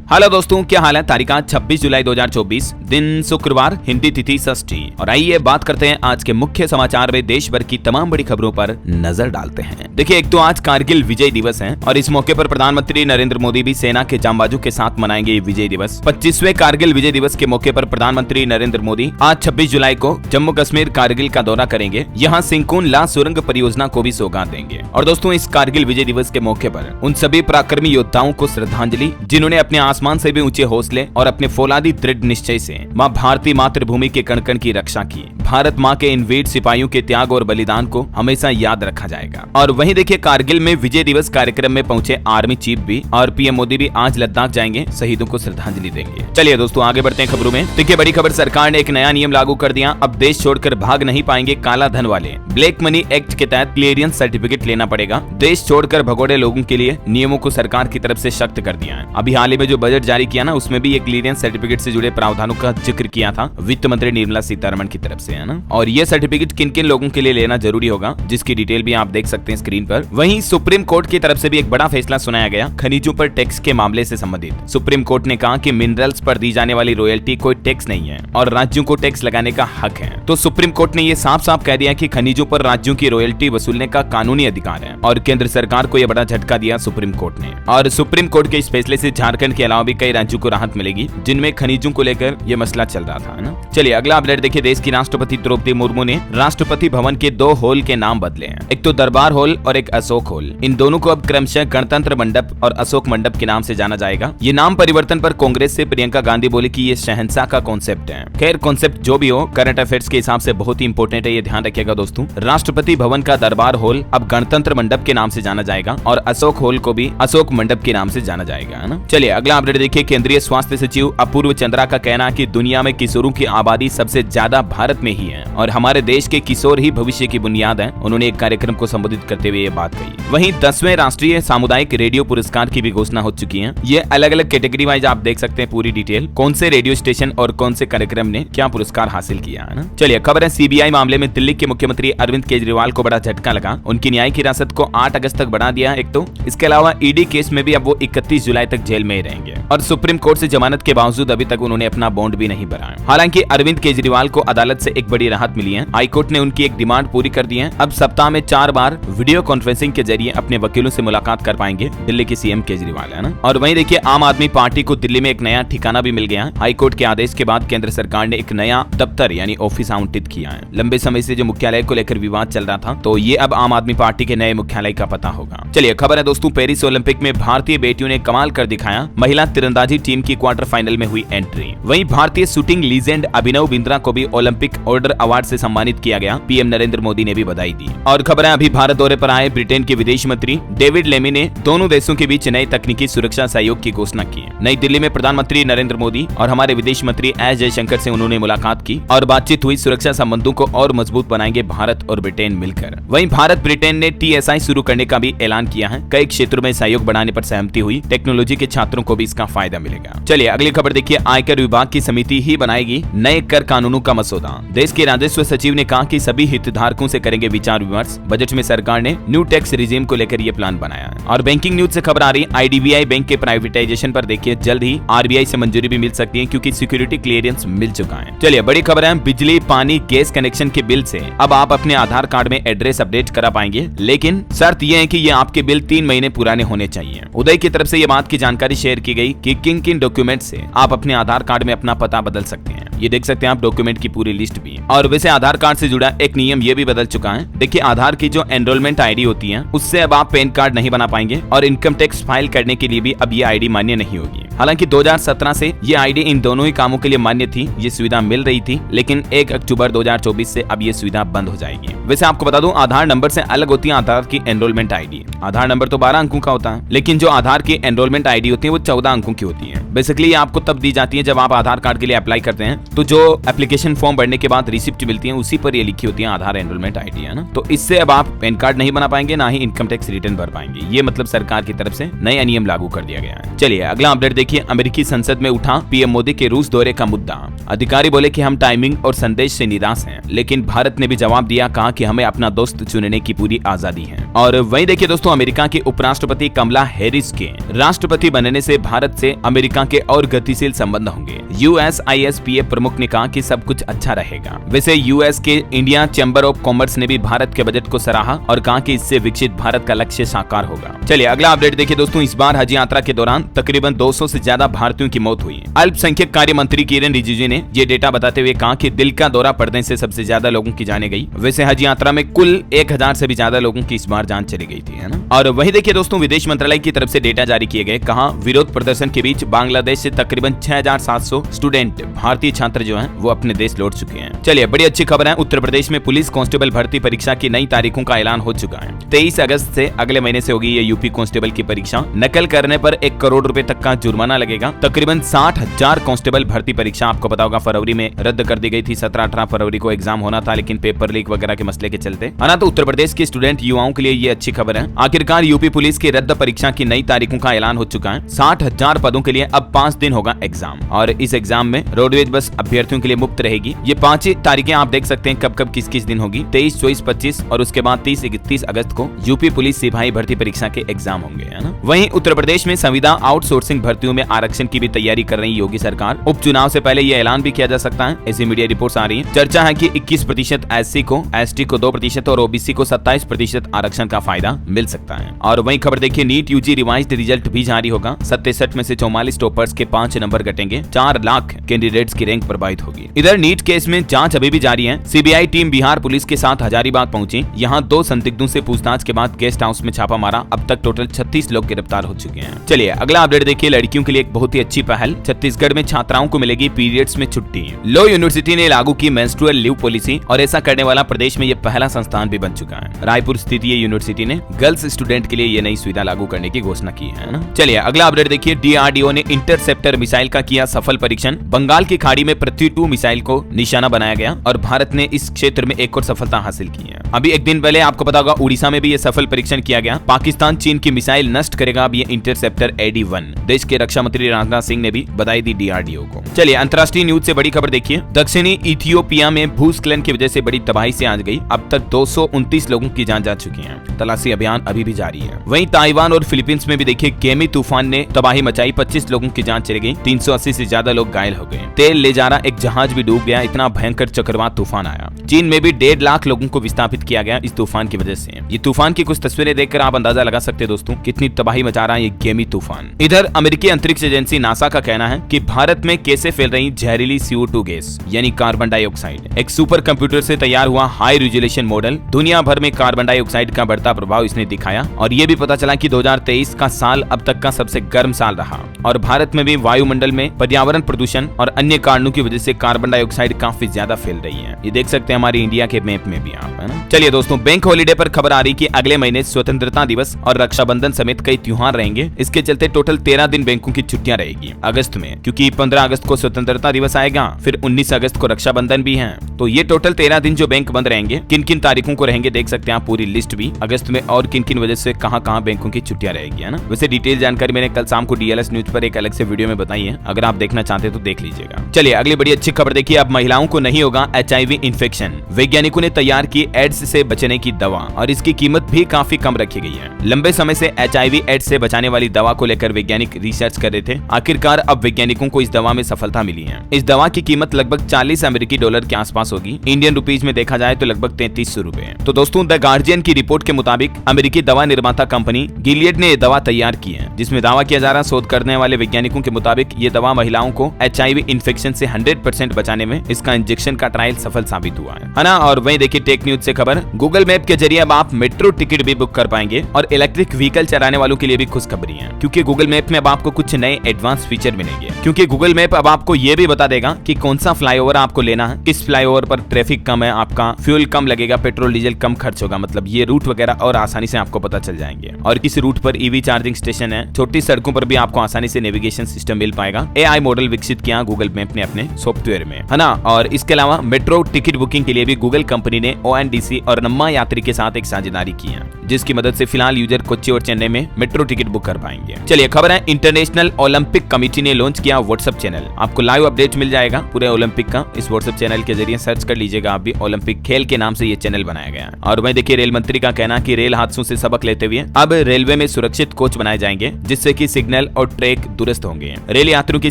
Hello दोस्तों, क्या हाल है। तारीख 26 जुलाई 2024, दिन शुक्रवार, हिंदी तिथि षष्ठी। और आइए बात करते हैं आज के मुख्य समाचार में देश भर की तमाम बड़ी खबरों पर नजर डालते हैं। देखिए, एक तो आज कारगिल विजय दिवस है और इस मौके पर प्रधानमंत्री नरेंद्र मोदी भी सेना के जांबाजों के साथ मनाएंगे ये विजय दिवस। 25वें कारगिल विजय दिवस के मौके पर प्रधानमंत्री नरेंद्र मोदी आज 26 जुलाई को जम्मू कश्मीर कारगिल का दौरा करेंगे। यहाँ सिंकुन ला सुरंग परियोजना को भी सौगात देंगे। और दोस्तों, इस कारगिल विजय दिवस के मौके पर उन सभी पराक्रमी योद्धाओं को श्रद्धांजलि जिन्होंने अपने आसमान से भी ऊंचे हौसले और अपने फौलादी दृढ़ निश्चय से मां भारती मातृभूमि के कण कण की रक्षा की। भारत मां के इन वीर सिपाहियों के त्याग और बलिदान को हमेशा याद रखा जाएगा। और वहीं देखिए, कारगिल में विजय दिवस कार्यक्रम में पहुंचे आर्मी चीफ भी और पीएम मोदी भी आज लद्दाख जाएंगे, शहीदों को श्रद्धांजलि देंगे। चलिए दोस्तों, आगे बढ़ते हैं खबरों में। देखिए, बड़ी खबर, सरकार ने एक नया नियम लागू कर दिया। अब देश छोड़कर भाग नहीं पाएंगे काला धन वाले। ब्लैक मनी एक्ट के तहत क्लियरेंस सर्टिफिकेट लेना पड़ेगा। देश छोड़कर भगोड़े लोगों के लिए नियमों को सरकार की तरफ से सख्त कर दिया है। अभी हाल ही में जो बजट जारी किया ना, उसमें भी ये क्लियरेंस सर्टिफिकेट से जुड़े प्रावधानों का जिक्र किया था वित्त मंत्री निर्मला सीतारमण की तरफ से, है ना। और ये सर्टिफिकेट किन किन लोगों के लिए लेना जरूरी होगा, जिसकी डिटेल भी आप देख सकते हैं स्क्रीन पर। वहीं सुप्रीम कोर्ट की तरफ से भी एक बड़ा फैसला सुनाया गया खनिजों पर टैक्स के मामले से संबंधित। सुप्रीम कोर्ट ने कहा कि मिनरल्स पर दी जाने वाली रॉयल्टी कोई टैक्स नहीं है और राज्यों को टैक्स लगाने का हक है। तो सुप्रीम कोर्ट ने ये साफ साफ कह दिया कि खनिजों पर राज्यों की रॉयल्टी वसूलने का कानूनी अधिकार है। और केंद्र सरकार को यह बड़ा झटका दिया सुप्रीम कोर्ट ने। और सुप्रीम कोर्ट के इस फैसले से झारखंड के अलावा भी कई राज्यों को राहत मिलेगी जिनमें खनिजों को लेकर यह मसला चल रहा था, है ना। चलिए अगला अपडेट देखिए। देश की राष्ट्रपति द्रौपदी मुर्मू ने राष्ट्रपति भवन के 2 हॉल के नाम बदले हैं। एक तो दरबार हॉल और एक अशोक हॉल। इन दोनों को अब क्रमशः गणतंत्र मंडप और अशोक मंडप के नाम से जाना जाएगा। ये नाम परिवर्तन पर कांग्रेस से प्रियंका गांधी बोली कि ये शहंशाह का कॉन्सेप्ट है। खैर, कॉन्सेप्ट जो भी हो, करंट अफेयर्स के हिसाब से बहुत ही इंपॉर्टेंट है, ये ध्यान रखिएगा दोस्तों। राष्ट्रपति भवन का दरबार हॉल अब गणतंत्र मंडप के नाम से जाना जाएगा और अशोक हॉल को भी अशोक मंडप के नाम से जाना जाएगा, है ना। चलिए अगला अपडेट देखिए। केंद्रीय स्वास्थ्य सचिव अपूर्व चंद्रा का कहना कि दुनिया में किशोरों की आबादी सबसे ज्यादा भारत में ही है और हमारे देश के किशोर ही भविष्य की बुनियाद है। उन्होंने एक कार्यक्रम को संबोधित करते हुए ये बात कही। वहीं 10वें राष्ट्रीय सामुदायिक रेडियो पुरस्कार की भी घोषणा हो चुकी है। ये अलग अलग कैटेगरी वाइज आप देख सकते हैं पूरी डिटेल, कौन से रेडियो स्टेशन और कौन से कार्यक्रम ने क्या पुरस्कार हासिल किया, है ना। चलिए खबर है, सीबीआई मामले में दिल्ली के मुख्यमंत्री अरविंद केजरीवाल को बड़ा झटका लगा। उनकी न्यायिक हिरासत को 8 अगस्त तक बढ़ा दिया एक तो। इसके अलावा ईडी केस में भी अब वो 31 जुलाई तक जेल में ही रहेंगे। और सुप्रीम कोर्ट से जमानत के बावजूद अभी तक उन्होंने अपना बॉन्ड भी नहीं भरा है। हालांकि अरविंद केजरीवाल को अदालत से एक बड़ी राहत मिली है। हाईकोर्ट ने उनकी एक डिमांड पूरी कर दी है। अब सप्ताह में 4 बार वीडियो कॉन्फ्रेंसिंग के जरिए अपने वकीलों से मुलाकात कर पाएंगे दिल्ली के सीएम केजरीवाल, है ना। और वहीं देखिए, आम आदमी पार्टी को दिल्ली में एक नया ठिकाना भी मिल गया। हाईकोर्ट के आदेश के बाद केंद्र सरकार ने एक नया दफ्तर यानी ऑफिस आवंटित किया है। लंबे समय से जो मुख्यालय को लेकर विवाद चल रहा था, तो ये अब आम आदमी पार्टी के नए मुख्यालय का पता होगा। चलिए खबर है दोस्तों, पेरिस ओलंपिक में भारतीय बेटियों ने कमाल कर दिखाया। महिला तीरंदाजी टीम की क्वार्टर फाइनल में हुई एंट्री। वहीं भारतीय शूटिंग लीजेंड अभिनव बिंद्रा को भी ओलंपिक ऑर्डर अवार्ड से सम्मानित किया गया। पीएम नरेंद्र मोदी ने भी बधाई दी। और खबर है, अभी भारत दौरे पर आए ब्रिटेन के विदेश मंत्री डेविड लेमी ने दोनों देशों के बीच नए तकनीकी सुरक्षा सहयोग की घोषणा की। नई दिल्ली में प्रधानमंत्री नरेंद्र मोदी और हमारे विदेश मंत्री एस जयशंकर से उन्होंने मुलाकात की और बातचीत हुई। सुरक्षा संबंधों को और मजबूत बनाएंगे भारत और ब्रिटेन मिलकर। वहीं भारत ब्रिटेन ने TSI शुरू करने का भी ऐलान किया है। कई क्षेत्रों में सहयोग बढ़ाने पर सहमति हुई। टेक्नोलॉजी के छात्रों को भी इसका फायदा मिलेगा। चलिए अगली खबर देखिए। आयकर विभाग की समिति ही बनाएगी नए कर कानूनों का मसौदा। देश के राजस्व सचिव ने कहा कि सभी हितधारकों से करेंगे विचार विमर्श। बजट में सरकार ने न्यू टैक्स रिजीम को लेकर ये प्लान बनाया है। और बैंकिंग न्यूज से खबर आ रही है, IDBI बैंक के प्राइवेटाइजेशन पर देखिए जल्द ही RBI से मंजूरी भी मिल सकती है क्योंकि सिक्योरिटी क्लियरेंस मिल चुका है। चलिए बड़ी खबर है, बिजली पानी गैस कनेक्शन के बिल से अब आप अपने आधार कार्ड में एड्रेस अपडेट करा पाएंगे, लेकिन शर्त यह है कि ये आपके बिल 3 महीने पुराने होने चाहिए। उदय की तरफ से ये बात की जानकारी शेयर की गई कि किन किन डॉक्यूमेंट से आप अपने आधार कार्ड में अपना पता बदल सकते हैं। ये देख सकते हैं आप डॉक्यूमेंट की पूरी लिस्ट भी। और वैसे आधार कार्ड से जुड़ा एक नियम ये भी बदल चुका है। देखिए, आधार की जो एनरोलमेंट ID होती है उससे अब आप पैन कार्ड नहीं बना पाएंगे और इनकम टैक्स फाइल करने के लिए भी अब ये ID मान्य नहीं होगी। हालांकि 2017 से ये ID इन दोनों ही कामों के लिए मान्य थी, ये सुविधा मिल रही थी, लेकिन 1 अक्टूबर 2024 से अब ये सुविधा बंद हो जाएगी। वैसे आपको बता दूं, आधार नंबर से अलग होती है आधार की एनरोलमेंट ID। आधार नंबर तो 12 अंकों का होता है, लेकिन जो आधार की एनरोलमेंट ID होती है वो 14 अंकों की होती है। बेसिकली आपको तब दी जाती है जब आप आधार कार्ड के लिए अप्लाई करते हैं, तो जो एप्लीकेशन फॉर्म भरने के बाद रिसिप्ट मिलती है उसी पर ये लिखी होती है आधार एनरोलमेंट ID, है ना। तो इससे अब आप पैन कार्ड नहीं बना पाएंगे, ना ही इनकम टैक्स रिटर्न भर पाएंगे। ये मतलब सरकार की तरफ से नया नियम लागू कर दिया गया है। चलिए अगला अपडेट देखिए। देखिए अमेरिकी संसद में उठा पीएम मोदी के रूस दौरे का मुद्दा। अधिकारी बोले कि हम टाइमिंग और संदेश से निराश हैं, लेकिन भारत ने भी जवाब दिया, कहा कि हमें अपना दोस्त चुनने की पूरी आजादी है। और वहीं देखिए दोस्तों, अमेरिका के उपराष्ट्रपति कमला हैरिस के राष्ट्रपति बनने से भारत से अमेरिका के और गतिशील संबंध होंगे। USISPA प्रमुख ने कहा कि सब कुछ अच्छा रहेगा। वैसे यूएस के इंडिया चैम्बर ऑफ कॉमर्स ने भी भारत के बजट को सराहा और कहा कि इससे विकसित भारत का लक्ष्य साकार होगा। चलिए अगला अपडेट देखिए दोस्तों, इस बार हज यात्रा के दौरान तकरीबन 200 से ज्यादा भारतीयों की मौत हुई। अल्पसंख्यक कार्य मंत्री किरेन रिजिजू ने ये डेटा बताते हुए कहा कि दिल का दौरा पड़ने से सबसे ज्यादा लोगों की जाने गई। वैसे हज यात्रा में कुल 1000 से भी ज्यादा लोगों की इस बार जान चली गई थी, है ना। और वही देखिए दोस्तों, विदेश मंत्रालय की तरफ से डेटा जारी किए गए, कहा विरोध प्रदर्शन के बीच बांग्लादेश से तकरीबन 6700 स्टूडेंट भारतीय छात्र जो हैं वो अपने देश लौट चुके हैं। चलिए बड़ी अच्छी खबर है, उत्तर प्रदेश में पुलिस कांस्टेबल भर्ती परीक्षा की नई तारीखों का ऐलान हो चुका है। 23 अगस्त से अगले महीने से होगी ये यूपी कांस्टेबल की परीक्षा। नकल करने पर 1 करोड़ रुपए तक का जुर्माना लगेगा। तकरीबन 60,000 कांस्टेबल भर्ती परीक्षा आपको पता होगा फरवरी में रद्द कर दी गई थी। 17-18 फरवरी को एग्जाम होना था, लेकिन पेपर लीक वगैरह के मसले के चलते। है ना, तो उत्तर प्रदेश के स्टूडेंट युवाओं के लिए ये अच्छी खबर है। आखिरकार यूपी पुलिस की रद्द परीक्षा की नई तारीखों का ऐलान हो चुका है। 60,000 पदों के लिए अब 5 दिन होगा एग्जाम, और इस एग्जाम में रोडवेज बस अभ्यर्थियों के लिए मुफ्त रहेगी। ये 5 तारीखें आप देख सकते हैं कब कब किस किस दिन होगी। 23, 24, 25 और उसके बाद 30-31 अगस्त को यूपी पुलिस सिपाही भर्ती परीक्षा के एग्जाम होंगे, है ना। वहीं उत्तर प्रदेश में संविदा आउटसोर्सिंग भर्तियों में आरक्षण की भी तैयारी कर रही योगी सरकार। उपचुनाव से पहले यह ऐलान भी किया जा सकता है, ऐसी मीडिया रिपोर्ट्स आ रही है। चर्चा है कि 21% SC को, ST को 2% और OBC को 27% आरक्षण का फायदा मिल सकता है। और वहीं खबर देखिए, नीट UG रिवाइज्ड रिजल्ट भी जारी होगा। 67 में से 44 टॉपर्स के 5 नंबर घटेंगे। 4 लाख कैंडिडेट्स की रैंक प्रभावित होगी। इधर नीट केस में जांच अभी भी जारी है। CBI टीम बिहार पुलिस के साथ हजारीबाग पहुंची। यहां 2 संदिग्धों से पूछताछ के बाद गेस्ट हाउस में छापा मारा। अब तक टोटल 36 लोग गिरफ्तार हो चुके हैं। चलिए अगला अपडेट देखिए, लड़कियों के लिए एक बहुत ही अच्छी पहल। छत्तीसगढ़ में छात्राओं को मिलेगी पीरियड्स में छुट्टी। लो यूनिवर्सिटी ने लागू की मेंस्ट्रुअल लीव पॉलिसी, और ऐसा करने वाला प्रदेश में ये पहला संस्थान भी बन चुका है। रायपुर स्थित ये यूनिवर्सिटी ने गर्ल्स स्टूडेंट के लिए ये नई सुविधा लागू करने की घोषणा की है ना। चलिए अगला अपडेट देखिए, DRDO ने इंटरसेप्टर मिसाइल का किया सफल परीक्षण। बंगाल की खाड़ी में पृथ्वी 2 मिसाइल को निशाना बनाया गया और भारत ने इस क्षेत्र में एक और सफलता हासिल की है। अभी एक दिन पहले आपको पता होगा उड़ीसा में भी ये सफल परीक्षण किया गया। पाकिस्तान चीन की मिसाइल नष्ट करेगा अब ये इंटरसेप्टर AD-1। देश के रक्षा मंत्री राजनाथ सिंह ने भी बधाई दी DRDO को। चलिए अंतर्राष्ट्रीय न्यूज से बड़ी खबर देखिए, दक्षिणी इथियोपिया में भूस्खलन की वजह से बड़ी तबाही से आज गई। अब तक 229 लोगों की जान जा चुकी है। तलाशी अभियान अभी भी जारी है। वहीं ताइवान और फिलीपींस में भी देखिए गेमी तूफान ने तबाही मचाई। 25 लोगों की जान चली गई। 380 से ज्यादा लोग घायल हो गए। तेल ले जा रहा एक जहाज भी डूब गया। इतना भयंकर चक्रवात तूफान आया। चीन में भी 1.5 लाख लोगों को विस्थापित किया गया इस तूफान की वजह से। ये तूफान की कुछ तस्वीरें देखकर आप अंदाजा लगा सकते हैं दोस्तों कितनी तबाही मचा रहा है ये गेमी तूफान। इधर अमेरिकी अंतरिक्ष एजेंसी नासा का कहना है कि भारत में कैसे फैल रही जहरीली CO2 गैस यानी कार्बन डाइऑक्साइड। एक सुपर कंप्यूटर से तैयार हुआ हाई रिजोल्यूशन मॉडल दुनिया भर में कार्बन डाइऑक्साइड का बढ़ता प्रभाव इसने दिखाया, और ये भी पता चला कि 2023 का साल अब तक का सबसे गर्म साल रहा। और भारत में भी वायुमंडल में पर्यावरण प्रदूषण और अन्य कारणों की वजह से कार्बन डाइऑक्साइड काफी ज्यादा फैल रही है। ये देख सकते हैं हमारी इंडिया के मैप में भी आप, है ना। चलिए दोस्तों, बैंक हॉलिडे पर खबर आ रही कि अगले महीने स्वतंत्रता दिवस और रक्षाबंधन समेत कई त्योहार रहेंगे। इसके चलते टोटल 13 दिन बैंकों की छुट्टियां रहेगी अगस्त में, क्योंकि 15 अगस्त को स्वतंत्रता दिवस आएगा, फिर 19 अगस्त को रक्षाबंधन भी है। तो ये टोटल 13 दिन जो बैंक बंद रहेंगे। किन किन तारीखों को रहेंगे देख सकते हैं आप पूरी लिस्ट भी अगस्त में, और किन किन वजह से कहां बैंकों की छुट्टियां रहेगी, है ना। वैसे डिटेल जानकारी मैंने कल शाम को DLS न्यूज पर एक अलग से वीडियो में बताई है, अगर आप देखना चाहते तो देख लीजिएगा। चलिए अगली बड़ी अच्छी खबर देखिए, अब महिलाओं को नहीं होगा HIV इन्फेक्शन। वैज्ञानिकों ने तैयार की एड्स से बचने की दवा, और इसकी कीमत भी काफी कम रखी गई है। लंबे समय से HIV एड्स से बचाने वाली दवा को लेकर वैज्ञानिक रिसर्च कर रहे थे। आखिरकार अब वैज्ञानिकों को इस दवा में सफलता मिली है। इस दवा की कीमत लगभग $40 के आसपास होगी। इंडियन रुपीज में देखा जाए तो लगभग 3300 रुपए। तो दोस्तों, द गार्जियन की रिपोर्ट के मुताबिक अमेरिकी दवा निर्माता कंपनी गिलियड ने दवा तैयार की है, जिसमें दावा किया जा रहा शोध करने वाले वैज्ञानिकों के मुताबिक ये दवा महिलाओं को HIV इन्फेक्शन से 100% बचाने में इसका इंजेक्शन का ट्रायल सफल साबित हुआ है ना। और वहीं देखिए टेक न्यूज से खबर, गूगल मैप के जरिए अब आप मेट्रो टिकट भी बुक कर पाएंगे, और इलेक्ट्रिक व्हीकल चलाने वालों के लिए भी खुशखबरी है, क्योंकि गूगल मैप में अब आपको कुछ नए एडवांस फीचर मिलेंगे। क्योंकि गूगल मैप अब आपको ये भी बता देगा कि कौन सा फ्लाईओवर आपको लेना है, किस फ्लाईओवर पर ट्रैफिक कम है, आपका फ्यूल कम लगेगा, पेट्रोल डीजल कम खर्च होगा, मतलब ये रूट वगैरह और आसानी से आपको पता चल जाएंगे। और किस रूट पर EV चार्जिंग स्टेशन है, छोटी सड़कों पर भी आपको आसानी से नेविगेशन सिस्टम मिल पाएगा। AI मॉडल विकसित किया गूगल मैप ने अपने सॉफ्टवेयर में, है ना। और इसके अलावा मेट्रो टिकट बुकिंग के लिए भी गूगल कंपनी ने ONDC और नम्मा यात्री के साथ एक साझेदारी की है, जिसकी मदद से फिलहाल यूजर कोच्चि और चेन्नई में मेट्रो टिकट बुक कर पाएंगे। चलिए खबर है, इंटरनेशनल नेशनल ओलंपिक कमेटी ने लॉन्च किया व्हाट्सएप चैनल। आपको लाइव अपडेट मिल जाएगा पूरे ओलंपिक का इस व्हाट्सएप चैनल के जरिए। सर्च कर लीजिएगा आप भी, ओलंपिक खेल के नाम से ये चैनल बनाया गया है। और वहीं देखिए रेल मंत्री का कहना कि रेल हादसों से सबक लेते हुए अब रेलवे में सुरक्षित कोच बनाए जाएंगे, जिससे कि सिग्नल और ट्रैक दुरुस्त होंगे। रेल यात्रियों की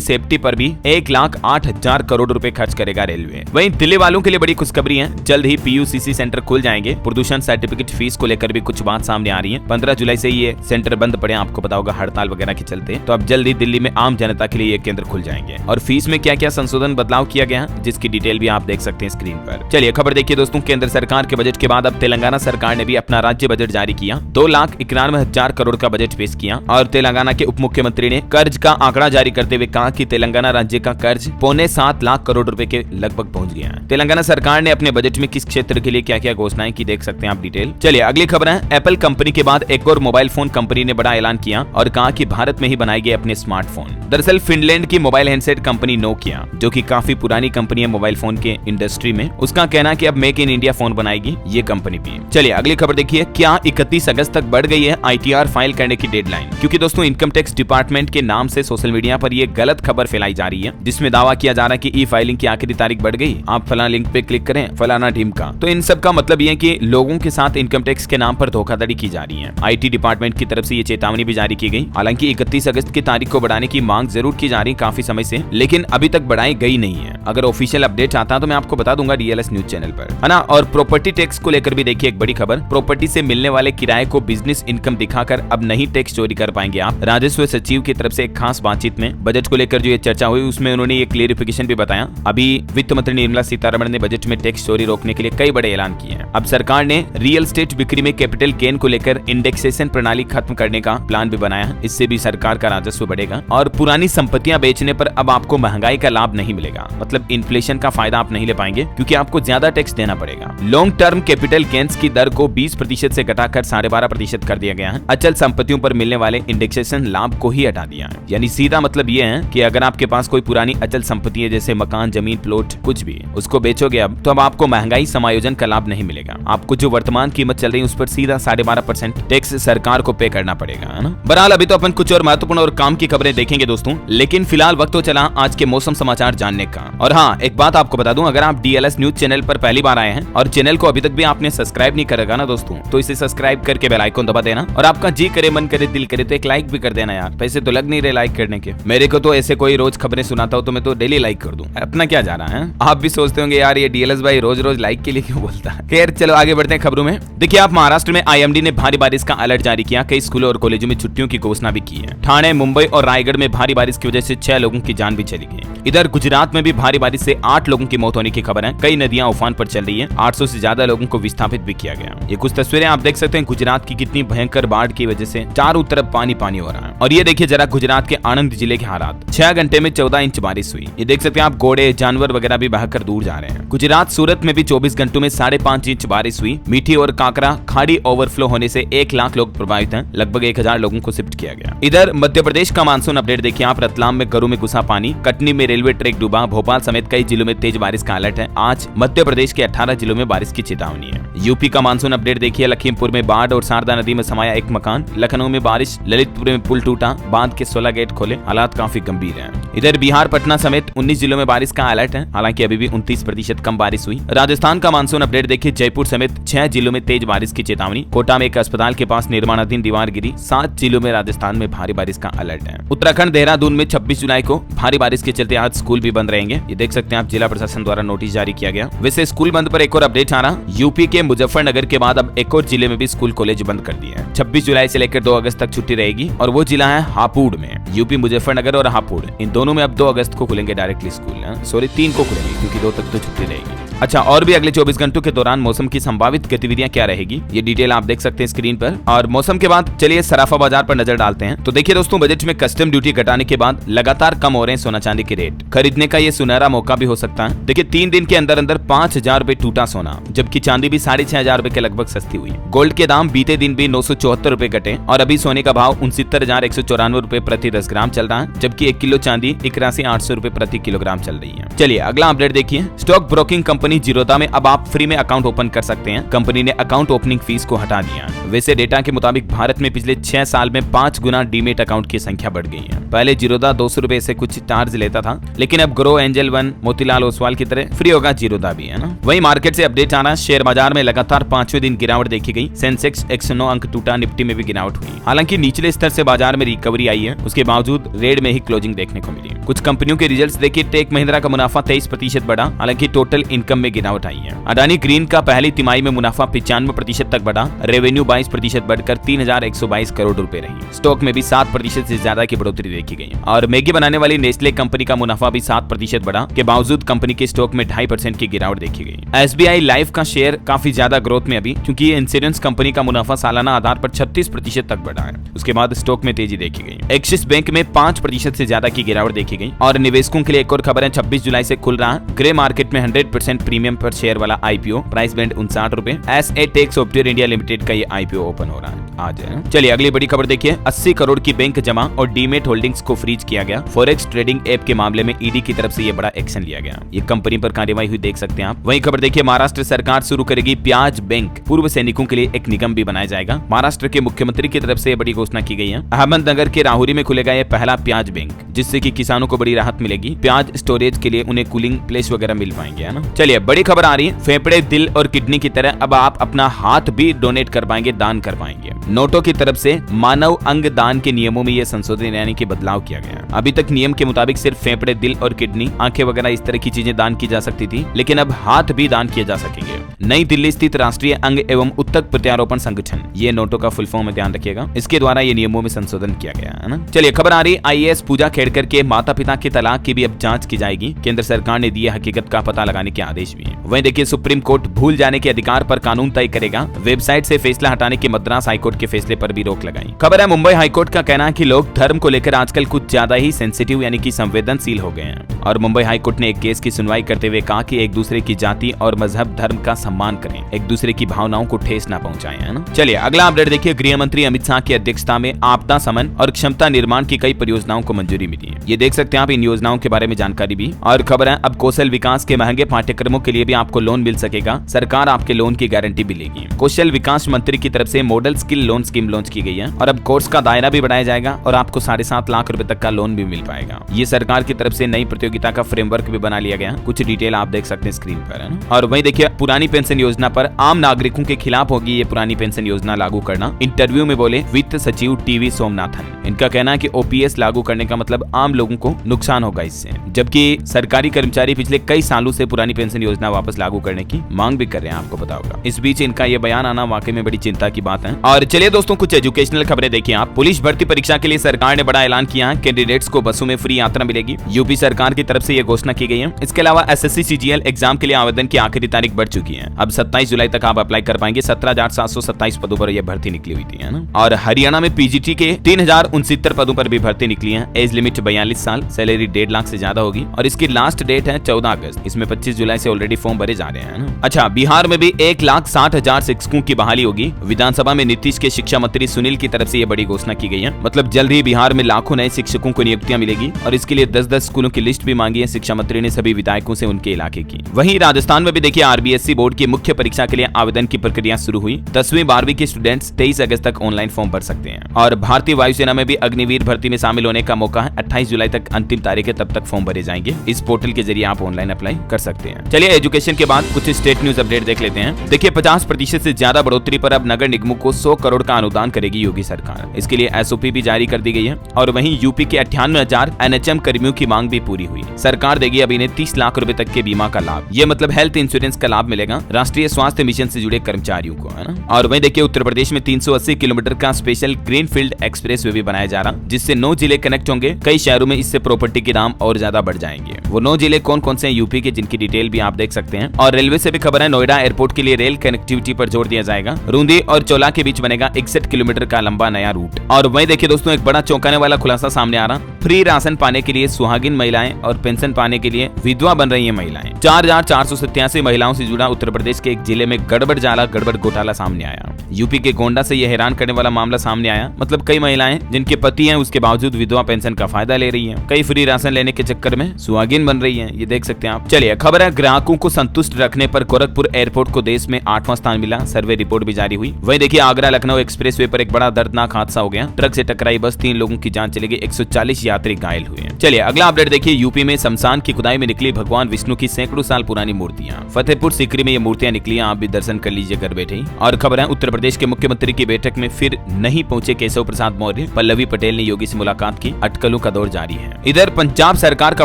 सेफ्टी पर भी 1,08,000 करोड़ रुपए खर्च करेगा रेलवे। वहीं दिल्ली वालों के लिए बड़ी खुशखबरी है, जल्द ही PUCC सेंटर खुल जाएंगे। प्रदूषण सर्टिफिकेट फीस को लेकर भी कुछ बात सामने आ रही है। 15 जुलाई से ये सेंटर बंद पड़े, आपको पता होगा हड़ताल वगैरह के चलते। तो अब जल्द ही दिल्ली में आम जनता के लिए ये केंद्र खुल जाएंगे। और फीस में क्या क्या संशोधन बदलाव किया गया है, जिसकी डिटेल भी आप देख सकते हैं स्क्रीन पर। चलिए खबर देखिए दोस्तों, केंद्र सरकार के बजट के बाद अब तेलंगाना सरकार ने भी अपना राज्य बजट जारी किया। 2,91,000 करोड़ का बजट पेश किया। और तेलंगाना के उप मुख्यमंत्री ने कर्ज का आंकड़ा जारी करते हुए कहा कि तेलंगाना राज्य का कर्ज 6.25 लाख करोड़ रुपए के लगभग पहुंच गया है। तेलंगाना सरकार ने अपने बजट में किस क्षेत्र के लिए क्या क्या घोषणाएं की, देख सकते हैं आप डिटेल। चलिए अगली खबर है, एप्पल कंपनी के बाद एक और मोबाइल फोन कंपनी ने बड़ा ऐलान किया और कहा कि भारत में ही बनाएंगे अपने स्मार्टफोन। दरअसल फिनलैंड की मोबाइल हैंडसेट कंपनी नोकिया, जो कि काफी पुरानी कंपनी है मोबाइल फोन के इंडस्ट्री में, उसका कहना है कि अब मेक इन इंडिया फोन बनाएगी ये कंपनी भी। चलिए अगली खबर देखिए, क्या 31 अगस्त तक बढ़ गई है ITR फाइल करने की डेडलाइन। क्योंकि दोस्तों इनकम टैक्स डिपार्टमेंट के नाम से सोशल मीडिया पर ये गलत खबर फैलाई जा रही है, जिसमें दावा किया जा रहा है कि ई फाइलिंग की आखिरी तारीख बढ़ गई, आप फलाना लिंक पे क्लिक करें फलाना ढीम का। तो इन सब का मतलब ये है कि लोगों के साथ इनकम टैक्स के नाम पर धोखाधड़ी की जा रही है। IT डिपार्टमेंट की तरफ से ये चेतावनी भी जारी की गई। हालांकि 31 अगस्त की तारीख को बढ़ाने की मांग जरूर की जा रही काफी समय से, लेकिन अभी तक बढ़ाई गई नहीं है। अगर ऑफिशियल अपडेट आता है तो मैं आपको बता दूंगा DLS न्यूज चैनल पर, है ना। और प्रॉपर्टी टैक्स को लेकर भी देखिए एक बड़ी खबर, प्रॉपर्टी से मिलने वाले किराए को बिजनेस इनकम दिखाकर अब नहीं टैक्स चोरी कर पाएंगे आप। राजस्व सचिव की तरफ से एक खास बातचीत में बजट को लेकर जो ये चर्चा हुई उसमें उन्होंने ये क्लियरिफिकेशन भी बताया। अभी वित्त मंत्री निर्मला सीतारमण ने बजट में टैक्स चोरी रोकने के लिए कई बड़े ऐलान किए हैं। अब सरकार ने रियल एस्टेट बिक्री में कैपिटल गेन को लेकर इंडेक्सेशन प्रणाली खत्म करने का प्लान भी बनाया है। इससे भी सरकार का राजस्व बढ़ेगा। और पुरानी संपत्तियां बेचने पर अब आपको महंगाई का लाभ नहीं मिलेगा, मतलब इन्फ्लेशन का फायदा आप नहीं ले पाएंगे, क्योंकि आपको ज्यादा टैक्स देना पड़ेगा। लॉन्ग टर्म कैपिटल गेन्स की दर को 20% से घटाकर 12.5% कर दिया गया है। अचल संपत्तियों पर मिलने वाले इंडेक्सेशन लाभ को ही हटा दिया है। यानी सीधा मतलब ये है कि अगर आपके पास कोई पुरानी अचल संपत्ति है, जैसे मकान, जमीन, प्लॉट, कुछ भी, उसको बेचोगे अब, तो अब आपको महंगाई समायोजन का लाभ नहीं मिलेगा। आपको जो वर्तमान कीमत चल रही है उस पर सीधा 12.5% टैक्स सरकार को पे करना पड़ेगा, है ना। बहरहाल अभी तो अपन कुछ और महत्वपूर्ण और काम की खबरें देखेंगे दोस्तों, लेकिन फिलहाल वक्त तो चला आज के मौसम समाचार जानने का। और हाँ, एक बात आपको बता दूं, अगर आप DLS न्यूज चैनल पर पहली बार आए हैं और चैनल को अभी तक भी आपने सब्सक्राइब नहीं करेगा ना दोस्तों, तो इसे सब्सक्राइब करके बेल आइकन दबा देना। और आपका जी करे, मन करे, दिल करे तो एक लाइक भी कर देना यार। पैसे तो लग नहीं रहे लाइक करने के। मेरे को तो ऐसे कोई रोज खबरें सुनाता हो तो मैं तो डेली लाइक कर दूं। अपना क्या जा रहा है, आप भी सोचते होंगे यार ये DLS भाई रोज रोज लाइक के लिए क्यों बोलता है। खैर चलो आगे बढ़ते हैं खबरों में। देखिए आप, महाराष्ट्र में IMD ने भारी बारिश का अलर्ट जारी किया। कई स्कूलों और कॉलेजों में छुट्टियों की घोषणा भी की है। ठाणे, मुंबई और रायगढ़ में भारी बारिश की वजह से 6 लोगों की जान भी चली गई। इधर गुजरात में भी भारी बारिश से 8 लोगों की मौत होने की खबर है। कई नदियां उफान पर चल रही है। 800 से ज्यादा लोगों को विस्थापित भी किया गया। ये कुछ तस्वीरें आप देख सकते हैं गुजरात की, कितनी भयंकर बाढ़ की वजह से चारों तरफ पानी पानी हो रहा है। और ये देखिए जरा गुजरात के आणंद जिले के हालात, 6 घंटे में 14 इंच बारिश हुई। ये देख सकते हैं आप, घोड़े, जानवर वगैरह भी बहकर दूर जा रहे हैं। गुजरात सूरत में भी 24 घंटों में 5.5 इंच बारिश हुई। मीठी और काकरा खाड़ी ओवरफ्लो होने से 1 लाख लोग प्रभावित हैं। लगभग 1000 लोगों को शिफ्ट किया गया। इधर मध्य प्रदेश का मानसून अपडेट देखिए आप, रतलाम में घरों में घुसा पानी, कटनी में रेलवे ट्रैक डूबा, भोपाल समेत कई जिलों में तेज बारिश का अलर्ट है। आज मध्य प्रदेश के 18 जिलों में बारिश की चेतावनी है। यूपी का मानसून अपडेट देखिए, लखीमपुर में बाढ़ और शारदा नदी में समाया एक मकान, लखनऊ में बारिश, ललितपुर में पुल टूटा, बांध के 16 गेट खोले, हालात काफी गंभीर हैं। इधर बिहार, पटना समेत 19 जिलों में बारिश का अलर्ट है। हालांकि अभी भी 29% कम बारिश हुई। राजस्थान का मानसून अपडेट देखिए, जयपुर समेत 6 जिलों में तेज बारिश की चेतावनी, कोटा में एक अस्पताल के पास निर्माणाधीन दीवार गिरी, 7 जिलों में राजस्थान में भारी बारिश का अलर्ट है। उत्तराखंड, देहरादून में 26 जुलाई को भारी बारिश के चलते आज स्कूल भी बंद रहेंगे। ये देख सकते हैं आप, जिला प्रशासन द्वारा नोटिस जारी किया गया। वैसे स्कूल बंद पर एक और अपडेट आ रहा, यूपी के मुजफ्फरनगर के बाद अब एक और जिले में भी स्कूल कॉलेज बंद कर दिए हैं। 26 जुलाई से लेकर 2 अगस्त तक छुट्टी रहेगी और वो जिला है हापुड़ में। यूपी मुजफ्फरनगर और हापुड़, इन दोनों में अब 2 अगस्त को खुलेंगे डायरेक्टली स्कूल, सॉरी 3 को खुलेंगे क्योंकि 2 तक तो छुट्टी रहेगी। अच्छा, और भी अगले 24 घंटों के दौरान मौसम की संभावित गतिविधियां क्या रहेगी, ये डिटेल आप देख सकते हैं स्क्रीन पर। और मौसम के बाद चलिए सराफा बाजार पर नजर डालते हैं। तो देखिए दोस्तों, बजट में कस्टम ड्यूटी घटाने के बाद लगातार कम हो रहे हैं सोना चांदी के रेट। खरीदने का ये सुनहरा मौका भी हो सकता है। देखिए 3 दिन के अंदर अंदर 5000 रुपए टूटा सोना, जबकि चांदी भी 6500 रुपए के लगभग सस्ती हुई। गोल्ड के दाम बीते दिन भी 974 रुपए घटे और अभी सोने का भाव 69,194 रुपए प्रति 10 ग्राम चल रहा है, जबकि 1 किलो चांदी 81,800 रुपए प्रति किलोग्राम चल रही है। चलिए अगला अपडेट देखिए, stock broking company company Zerodha में अब आप फ्री में अकाउंट ओपन कर सकते हैं। कंपनी ने अकाउंट ओपनिंग फीस को हटा दिया। वैसे डेटा के मुताबिक भारत में पिछले 6 साल में 5 गुना डीमेट अकाउंट की संख्या बढ़ गई है। पहले जीरोधा 200 रुपए से कुछ चार्ज लेता था, लेकिन अब grow, angel one, Motilal Oswal की तरह फ्री होगा जीरोधा भी, है ना। वही मार्केट से अपडेट आना, शेयर बाजार में लगातार 5वें दिन गिरावट देखी गई। सेंसेक्स 109 अंक टूटा, निफ्टी में भी गिरावट हुई। हालांकि निचले स्तर से बाजार में रिकवरी आई है, उसके बावजूद रेड में ही क्लोजिंग देखने को मिली। कुछ कंपनियों के रिजल्ट्स देखिए। टेक महिंद्रा का मुनाफा 23% बढ़ा, हालांकि टोटल इनकम में गिरावट आई है। अडानी ग्रीन का पहली तिमाही में मुनाफा 95% तक बढ़ा, रेवेन्यू 22% बढ़कर 3122 करोड़ रुपए रही। स्टॉक में भी 7% से ज्यादा की बढ़ोतरी देखी गई। और मैगी बनाने वाली नेस्ले कंपनी का मुनाफा भी 7% बढ़ा के बावजूद कंपनी के स्टॉक में 2.5% की गिरावट देखी गई। SBI लाइफ का शेयर काफी ज्यादा ग्रोथ में अभी, क्योंकि ये इंश्योरेंस कंपनी का मुनाफा सालाना आधार पर 36% तक बढ़ा है। उसके बाद स्टॉक में तेजी देखी गई। एक्सिस बैंक में 5% से ज्यादा की गिरावट देखी गई। और निवेशकों के लिए एक और खबर है, 26 जुलाई से खुल रहा ग्रे मार्केट में 100% प्रीमियम पर शेयर वाला IPO, प्राइस बैंड 59 रुपए। SA tech software India limited का ये IPO ओपन हो रहा है आज, है। चलिए अगली बड़ी खबर देखिए। 80 करोड़ की बैंक जमा और डीमेट होल्डिंग्स को फ्रीज किया गया। फॉरेक्स ट्रेडिंग ऐप के मामले में ईडी की तरफ से ये बड़ा एक्शन लिया गया। ये कंपनी पर कार्रवाई हुई, देख सकते हैं आप। वही खबर देखिए, महाराष्ट्र सरकार शुरू करेगी प्याज बैंक। पूर्व सैनिकों के लिए एक निगम भी बनाया जाएगा। महाराष्ट्र के मुख्यमंत्री की तरफ से बड़ी घोषणा की गई है। अहमदनगर के राहुरी में खुलेगा ये पहला प्याज बैंक, जिससे कि किसानों को बड़ी राहत मिलेगी। प्याज स्टोरेज के लिए उन्हें कूलिंग प्लेस वगैरह मिल पाएंगे, है ना। चलिए बड़ी खबर आ रही है, फेफड़े, दिल और किडनी की तरह अब आप अपना हाथ भी डोनेट कर पाएंगे, दान कर पाएंगे। नोटो की तरफ से मानव अंग दान के नियमों में यह संशोधन यानी कि बदलाव किया गया। अभी तक नियम के मुताबिक सिर्फ फेफड़े, दिल और किडनी, आंखें वगैरह इस तरह की चीजें दान की जा सकती थी, लेकिन अब हाथ भी दान किए जा सकेंगे। नई दिल्ली स्थित राष्ट्रीय अंग एवं उत्तक प्रत्यारोपण संगठन, ये नोटो का फुल फॉर्म में ध्यान रखिएगा, इसके द्वारा ये नियमों में संशोधन किया गया, है ना। चलिए खबर आ रही, IAS पूजा खेड़कर के माता पिता के तलाक की भी अब जांच की जाएगी। केंद्र सरकार ने दिए हकीकत का पता लगाने के आदेश भी। वहीं देखिए, सुप्रीम कोर्ट भूल जाने के अधिकार पर कानून तय करेगा। वेबसाइट से फैसला हटाने के मद्रास हाईकोर्ट के फैसले पर भी रोक लगाई। खबर है, मुंबई हाईकोर्ट का कहना है कि लोग धर्म को लेकर आजकल कुछ ज्यादा ही सेंसिटिव यानी कि संवेदनशील हो गए हैं। और मुंबई हाईकोर्ट ने एक केस की सुनवाई करते हुए कहा कि एक दूसरे की जाति और मजहब, धर्म का सम्मान करें, एक दूसरे की भावनाओं को ठेस न पहुंचाएं, है ना। चलिए अगला अपडेट देखिए, गृह मंत्री अमित शाह की अध्यक्षता में आपदा शमन और क्षमता निर्माण की कई परियोजनाओं को मंजूरी मिली है। ये देख सकते हैं आप इन योजनाओं के बारे में जानकारी भी। और खबर है, अब कौशल विकास के महंगे पाठ्यक्रमों के लिए भी आपको लोन मिल सकेगा। सरकार आपके लोन की गारंटी भी लेगी। कौशल विकास मंत्री की तरफ से model skill loan scheme launch की गई है और अब कोर्स का दायरा भी बढ़ाया जाएगा और आपको 7.5 लाख रुपए तक का लोन भी मिल पाएगा। ये सरकार की तरफ से नई प्रतियोगिता का फ्रेमवर्क भी बना लिया गया। कुछ डिटेल आप देख सकते हैं स्क्रीन पर, है ना। और वहीं देखिए, पुरानी पेंशन योजना पर आम नागरिकों के खिलाफ होगी ये पुरानी पेंशन योजना लागू करना। इंटरव्यू में बोले वित्त सचिव टीवी सोमनाथन। इनका कहना है कि OPS लागू करने का मतलब आम लोगों को नुकसान होगा इससे, जबकि सरकारी कर्मचारी पिछले कई सालों से पुरानी पेंशन योजना वापस लागू करने की मांग भी कर रहे हैं, आपको पता होगा। इस बीच इनका ये बयान आना वाकई में बड़ी चिंता की बात है। और चलिए दोस्तों, कुछ एजुकेशनल खबरें देखिए आप। पुलिस भर्ती परीक्षा के लिए सरकार ने बड़ा ऐलान किया है। कैंडिडेट्स को बसों में फ्री यात्रा मिलेगी। यूपी सरकार की तरफ से यह घोषणा की गई है। इसके अलावा SSC CGL एग्जाम के लिए आवेदन की आखिरी तारीख बढ़ चुकी है। अब 27 जुलाई तक आप अप्लाई कर पाएंगे। 17,727 पदों पर यह भर्ती निकली हुई थी, है ना। और हरियाणा में PGT के 3069 पदों पर भी भर्ती निकली है। एज लिमिट 42 साल, सैलरी 1.5 लाख से ज्यादा होगी और इसकी लास्ट डेट है 14 अगस्त। इसमें 25 जुलाई से ऑलरेडी फॉर्म भरे जा रहे हैं, ना। अच्छा, बिहार में भी 1,60,000 शिक्षकों की बहाली होगी। विधानसभा में नीतीश के शिक्षा मंत्री सुनील की तरफ से यह बड़ी घोषणा की गई है। मतलब जल्द ही बिहार में लाखों नए शिक्षकों को नियुक्तियां मिलेगी और इसके लिए 10-10 स्कूलों की लिस्ट भी मांगी है शिक्षा मंत्री ने सभी विधायकों से उनके इलाके की। वहीं राजस्थान में भी देखिए, RBSC बोर्ड की मुख्य परीक्षा के लिए आवेदन की प्रक्रिया शुरू हुई। 10वीं 12वीं के स्टूडेंट्स 23 अगस्त तक ऑनलाइन फॉर्म भर सकते हैं। और भारतीय वायुसेना में भी अग्निवीर भर्ती में शामिल होने का मौका है। 28 जुलाई तक अंतिम तारीख है, तब तक फॉर्म भरे जाएंगे। इस पोर्टल के जरिए आप ऑनलाइन अप्लाई कर सकते हैं। चलिए एजुकेशन के बाद कुछ स्टेट न्यूज अपडेट देख लेते हैं। देखिए, 50% से ज्यादा बढ़ोतरी पर अब नगर निगमों को 100 करोड़ का अनुदान करेगी योगी सरकार। इसके लिए SOP भी जारी कर दी गई है। और वहीं यूपी के 98,000 NHM कर्मियों की मांग भी पूरी हुई। सरकार देगी अब इन्हें 30 लाख रुपए तक के बीमा का लाभ। ये मतलब हेल्थ इंश्योरेंस का लाभ मिलेगा राष्ट्रीय स्वास्थ्य मिशन से जुड़े कर्मचारियों को, है ना। और वहीं देखिए, उत्तर प्रदेश में 380 किलोमीटर का स्पेशल ग्रीनफील्ड एक्सप्रेस वे भी बनाया जा रहा, जिससे 9 जिले कनेक्ट होंगे। कई शहरों में इससे प्रॉपर्टी के दाम और ज्यादा बढ़ जाएंगे। वो 9 जिले कौन कौन से यूपी के, जिनकी डिटेल भी आप देख सकते हैं। और रेलवे से भी खबर है, नोएडा एयरपोर्ट के लिए रेल कनेक्टिविटी पर जोर दिया जाएगा। रूंदी और चोला के बीच बनेगा 61 किलोमीटर का लंबा नया रूट। और वहीं देखिए दोस्तों, एक बड़ा चौंकाने वाला खुलासा सामने आ रहा। फ्री राशन पाने के लिए सुहागिन महिलाएं और पेंशन पाने के लिए विधवा बन रही है महिलाएं। 4,487 महिलाओं से जुड़ा उत्तर प्रदेश के एक जिले में गड़बड़ घोटाला सामने आया। यूपी के गोंडा से यह हैरान करने वाला मामला सामने आया। मतलब कई महिलाएं जिनके पति हैं, उसके बावजूद विधवा पेंशन का फायदा ले रही हैं। कई फ्री राशन लेने के चक्कर में सुहागिन नागिन बन रही है, ये देख सकते हैं आप। चलिए खबर है ग्राहकों को संतुष्ट रखने पर गोरखपुर एयरपोर्ट को देश में 8वां स्थान मिला, सर्वे रिपोर्ट भी जारी हुई। वही देखिए आगरा लखनऊ एक्सप्रेसवे पर एक बड़ा दर्दनाक हादसा हो गया, ट्रक से टकराई बस, 3 लोगों की जान चली गई, 140 यात्री घायल हुए। चलिए अगला अपडेट देखिए, यूपी में शमशान की खुदाई में निकली भगवान विष्णु की सैकड़ों साल पुरानी मूर्तियां। फतेहपुर सीकरी में ये मूर्तियां निकली, आप भी दर्शन कर लीजिए घर बैठे ही। और खबर है उत्तर प्रदेश के मुख्यमंत्री की बैठक में फिर नहीं पहुंचे केशव प्रसाद मौर्य, पल्लवी पटेल ने योगी से मुलाकात की, अटकलों का दौर जारी है। इधर पंजाब सरकार का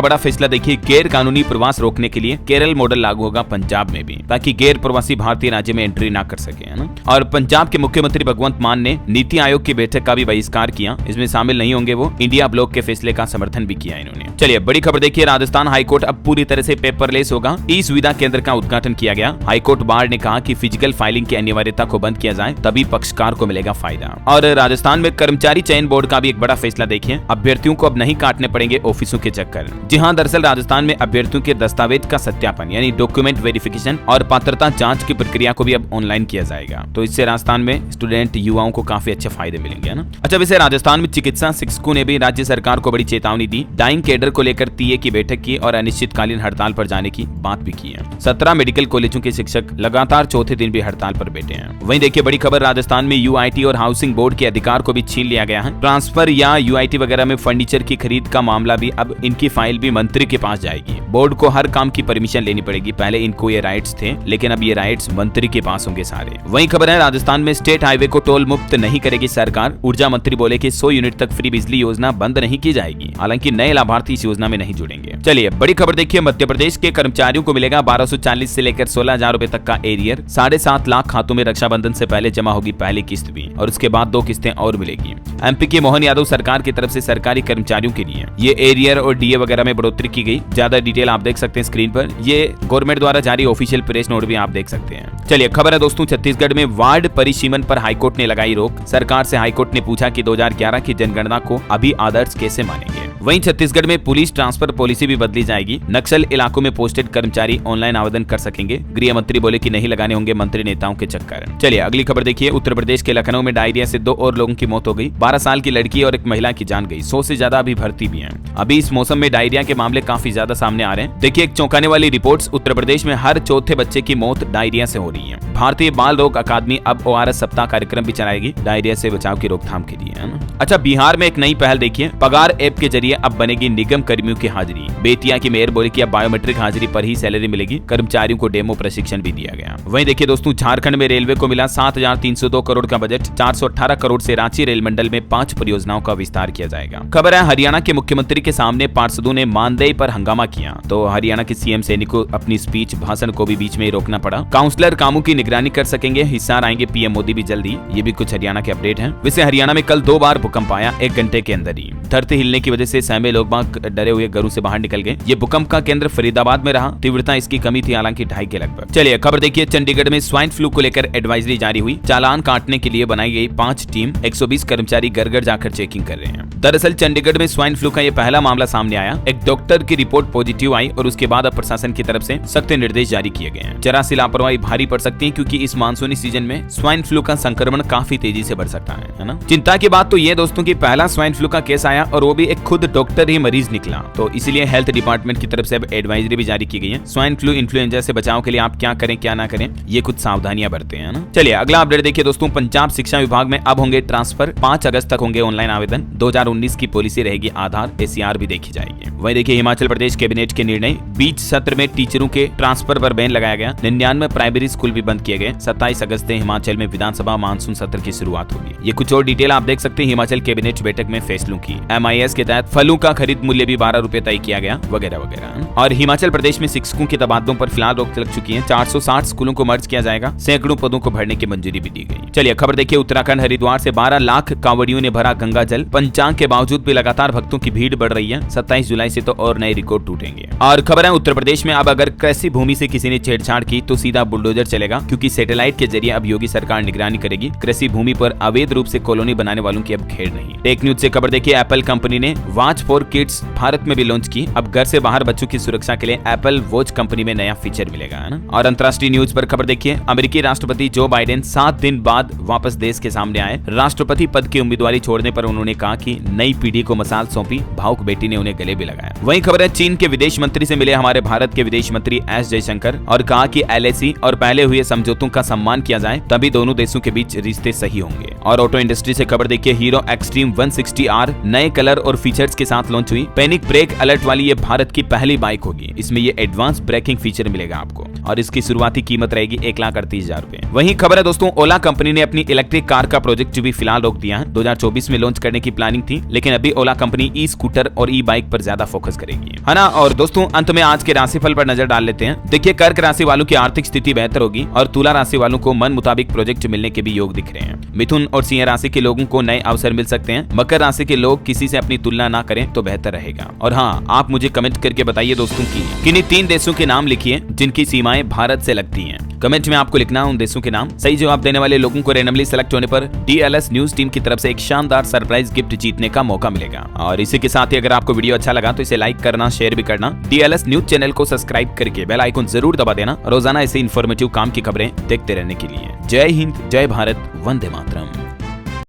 बड़ा फैसला देखिए, गैर कानूनी प्रवास रोकने के लिए केरल मॉडल लागू होगा पंजाब में भी, ताकि गैर प्रवासी भारतीय राज्य में एंट्री ना कर सके, है ना। और पंजाब के मुख्यमंत्री भगवंत मान ने नीति आयोग की बैठक का भी बहिष्कार किया, इसमें शामिल नहीं होंगे वो। इंडिया ब्लॉक के फैसले का समर्थन भी किया इन्होंने। चलिए बड़ी खबर देखिए, राजस्थान हाईकोर्ट अब पूरी तरह से पेपरलेस होगा, ई सुविधा केंद्र का उद्घाटन किया गया। हाईकोर्ट बार ने कहा कि फिजिकल फाइलिंग की अनिवार्यता को बंद किया जाए, तभी पक्षकार को मिलेगा फायदा। और राजस्थान में कर्मचारी चयन बोर्ड का भी एक बड़ा फैसला देखिए, अभ्यर्थियों को अब नहीं काटने पड़ेंगे ऑफिसों के चक्कर। जी हां, दरअसल राजस्थान में अभ्यर्थियों के दस्तावेज का सत्यापन यानी डॉक्यूमेंट वेरिफिकेशन और पात्रता जांच की प्रक्रिया को भी अब ऑनलाइन किया जाएगा। तो इससे राजस्थान में स्टूडेंट युवाओं को काफी अच्छे फायदे मिलेंगे, है ना। अच्छा, वैसे राजस्थान में चिकित्सा शिक्षकों ने भी राज्य सरकार को बड़ी चेतावनी दी, डाइंग कैडर को लेकर टीए की बैठक की और अनिश्चितकालीन हड़ताल पर जाने की बात भी की है। 17 मेडिकल कॉलेजों के शिक्षक लगातार चौथे दिन भी हड़ताल पर बैठे हैं। वहीं देखिए बड़ी खबर, राजस्थान में यूआईटी और हाउसिंग बोर्ड के अधिकार को भी छीन लिया गया है। ट्रांसफर या यूआईटी वगैरह में फर्नीचर की खरीद का मामला भी अब इनकी फाइल भी मंत्री के पास जाएगी। बोर्ड को हर काम की परमिशन लेनी पड़ेगी, पहले इनको ये राइट्स थे, लेकिन अब ये राइट्स मंत्री के पास होंगे सारे। वहीं खबर है राजस्थान में स्टेट हाईवे को टोल मुक्त नहीं करेगी सरकार, ऊर्जा मंत्री बोले कि 100 यूनिट तक फ्री बिजली योजना बंद नहीं की जाएगी, हालांकि नए लाभार्थी इस योजना में नहीं जुड़ेंगे। चलिए बड़ी खबर देखिए, मध्य प्रदेश के कर्मचारियों को मिलेगा 1240 से लेकर 16,000 रुपए तक का एरियर, 7.5 लाख खातों में रक्षाबंधन से पहले जमा होगी पहली किस्त भी, और उसके बाद 2 किस्तें और मिलेगी। एमपी के मोहन यादव सरकार की तरफ से सरकारी कर्मचारियों के लिए ये एरियर और डीए वगैरह में बढ़ोतरी की गई। ज्यादा डिटेल आप देख सकते हैं स्क्रीन पर, ये गवर्नमेंट द्वारा जारी ऑफिशियल प्रेस नोट भी आप देख सकते हैं। चलिए खबर है दोस्तों, छत्तीसगढ़ में वार्ड परिसीमन पर हाईकोर्ट ने लगाई रोक। सरकार से हाईकोर्ट ने पूछा कि 2011 की जनगणना को अभी आदर्श कैसे मानेंगे। वहीं छत्तीसगढ़ में पुलिस ट्रांसफर पॉलिसी भी बदली जाएगी, नक्सल इलाकों में पोस्टेड कर्मचारी ऑनलाइन आवेदन कर सकेंगे। गृह मंत्री बोले कि नहीं लगाने होंगे मंत्री नेताओं के चक्कर। चलिए अगली खबर देखिए, उत्तर प्रदेश के लखनऊ में डायरिया से 2 और लोगों की मौत हो गई, 12 साल की लड़की और एक महिला की जान गई, 100 से ज्यादा अभी भर्ती भी हैं। अभी इस मौसम में डायरिया के मामले काफी ज्यादा सामने आ रहे हैं। देखिए एक चौंकाने वाली रिपोर्ट्स, उत्तर प्रदेश में हर चौथे बच्चे की मौत डायरिया से हो रही है। भारतीय बाल रोग अकादमी अब ORS सप्ताह कार्यक्रम भी चलाएगी डायरिया से बचाव की रोकथाम के लिए, है ना। अच्छा, बिहार में एक नई पहल देखिए, पगार ऐप के जरिए अब बनेगी निगम कर्मियों की हाजिरी। बेतिया की मेयर बोले कि अब बायोमेट्रिक हाजिरी पर ही सैलरी मिलेगी, कर्मचारियों को डेमो प्रशिक्षण भी दिया गया। वहीं देखिए दोस्तों, झारखंड में रेलवे को मिला 7,302 करोड़ का बजट, 418 करोड़ से रांची रेल मंडल में 5 परियोजनाओं का विस्तार किया जाएगा। खबर है हरियाणा के मुख्यमंत्री के सामने पार्षदों ने मानदेय पर हंगामा किया, तो हरियाणा के सीएम सैनी को अपनी स्पीच भाषण को भी बीच में रोकना पड़ा। काउंसलर कामों की निगरानी कर सकेंगे, हिसार आएंगे पीएम मोदी भी जल्दी। ये भी कुछ हरियाणा के अपडेट हैं। वैसे हरियाणा में कल 2 बार भूकंप आया 1 घंटे के अंदर ही। धरती हिलने की वजह से सहमे लोग बाग डरे हुए घरों से बाहर निकल गए। ये भूकंप का केंद्र फरीदाबाद में रहा, तीव्रता इसकी कमी थी हालांकि 2.5 के लगभग। चलिए खबर देखिए, चंडीगढ़ में स्वाइन फ्लू को लेकर एडवाइजरी जारी हुई, चालान काटने के लिए बनाई गई 5 टीम, 120 कर्मचारी घर घर जाकर चेकिंग कर रहे हैं। दरअसल चंडीगढ़ में स्वाइन फ्लू का ये पहला मामला सामने आया, एक डॉक्टर की रिपोर्ट पॉजिटिव आई और उसके बाद अब प्रशासन की तरफ से सख्त निर्देश जारी किए गए हैं। जरा सी लापरवाही भारी पड़ सकती है, क्योंकि इस मानसूनी सीजन में स्वाइन फ्लू का संक्रमण काफी तेजी से बढ़ सकता है ना। चिंता की बात तो ये दोस्तों की पहला स्वाइन फ्लू का केस आया और वो भी एक खुद डॉक्टर ही मरीज निकला, तो इसलिए हेल्थ डिपार्टमेंट की तरफ से अब एडवाइजरी भी जारी की गई है। स्वाइन फ्लू इन्फ्लुएंजा से बचाव के लिए आप क्या करें क्या ना करें, ये कुछ सावधानियां बरतें, है ना। चलिए अगला अपडेट देखिए दोस्तों, पंजाब शिक्षा विभाग में अब होंगे ट्रांसफर, 5 अगस्त तक होंगे ऑनलाइन आवेदन, 2019 की पॉलिसी रहेगी आधार, ACR भी देखी जाएगी। वहीं देखिए हिमाचल प्रदेश कैबिनेट के निर्णय, बीच सत्र में टीचरों के ट्रांसफर पर बैन लगाया गया, 99 प्राइमरी स्कूल भी बंद किए गए। 27 अगस्त से हिमाचल में विधानसभा मानसून सत्र की शुरुआत होगी। ये कुछ और डिटेल आप देख सकते हैं हिमाचल कैबिनेट बैठक में फैसलों की। MIS के तहत फलों का खरीद मूल्य भी 12 रुपए तय किया गया, वगैरह वगैरह। और हिमाचल प्रदेश में शिक्षकों के तबादलों पर फिलहाल रोक लग चुकी है, 460 स्कूलों को मर्ज किया जाएगा, सैकड़ों पदों को भरने की मंजूरी भी दी गई। चलिए खबर देखिए, उत्तराखंड हरिद्वार से 12 लाख कांवड़ियों ने भरा गंगा जल, पंचांग के बावजूद भी लगातार भक्तों की भीड़ बढ़ रही है, 27 जुलाई से तो और नए रिकॉर्ड टूटेंगे। और खबर है उत्तर प्रदेश में अब अगर कृषि भूमि से किसी ने छेड़छाड़ की तो सीधा बुलडोजर चलेगा, क्योंकि सैटेलाइट के जरिए अब योगी सरकार निगरानी करेगी। कृषि भूमि पर अवैध रूप से कॉलोनी बनाने वालों की अब खेड़ नहीं। टेक न्यूज से खबर देखिए, एप्पल कंपनी ने वॉच फॉर किड्स भारत में भी लॉन्च की। अब घर से बाहर बच्चों की सुरक्षा के लिए एप्पल वॉच कंपनी में नया फीचर मिलेगा, है ना। और अंतर्राष्ट्रीय न्यूज पर खबर देखिए, अमेरिकी राष्ट्रपति जो बाइडेन 7 दिन बाद वापस देश के सामने आए। राष्ट्रपति पद की उम्मीदवारी छोड़ने पर उन्होंने कहा कि नई पीढ़ी को मसाल सौंपी, भावुक बेटी ने उन्हें गले भी लगाया। वहीं खबर है, चीन के विदेश मंत्री से मिले हमारे भारत के विदेश मंत्री एस जयशंकर और कहा कि एलएसी और पहले हुए समझौतों का सम्मान किया जाए, तभी दोनों देशों के बीच रिश्ते सही होंगे। और ऑटो इंडस्ट्री से खबर देखिए, हीरो एक्सट्रीम 160R नए कलर और फीचर्स के साथ लॉन्च हुई। पैनिक ब्रेक अलर्ट वाली ये भारत की पहली बाइक होगी। इसमें ये एडवांस ब्रेकिंग फीचर मिलेगा आपको और इसकी शुरुआती कीमत रहेगी 1,38,000 रुपए। वहीं खबर है दोस्तों, ओला कंपनी ने अपनी इलेक्ट्रिक कार का प्रोजेक्ट भी फिलहाल रोक दिया है। 2024 में लॉन्च करने की प्लानिंग थी, लेकिन अभी ओला कंपनी ई स्कूटर और ई बाइक पर ज्यादा फोकस करेगी, है ना। और दोस्तों अंत में आज के राशिफल पर नजर डाल लेते हैं। देखिए, कर्क राशि वालों की आर्थिक स्थिति बेहतर होगी और तुला राशि वालों को मन मुताबिक प्रोजेक्ट मिलने के भी योग दिख रहे हैं। मिथुन और सिंह राशि के लोगों को नए अवसर मिल सकते हैं। मकर राशि के लोग किसी से अपनी तुलना ना करें तो बेहतर रहेगा। और हाँ, आप मुझे कमेंट करके बताइए दोस्तों की किन्हीं 3 देशों के नाम लिखिए जिनकी सीमाएं भारत से लगती हैं। कमेंट में आपको लिखना है उन देशों के नाम। सही जवाब देने वाले लोगों को रैंडमली सेलेक्ट होने पर DLS न्यूज टीम की तरफ से एक शानदार सरप्राइज गिफ्ट जीतने का मौका मिलेगा। और इसी के साथ ही अगर आपको वीडियो अच्छा लगा तो इसे लाइक करना, शेयर भी करना। DLS न्यूज चैनल को सब्सक्राइब करके बेल आइकन जरूर दबा देना, रोजाना ऐसे इन्फॉर्मेटिव काम की खबरें देखते रहने के लिए। जय हिंद, जय भारत, वंदे मातरम।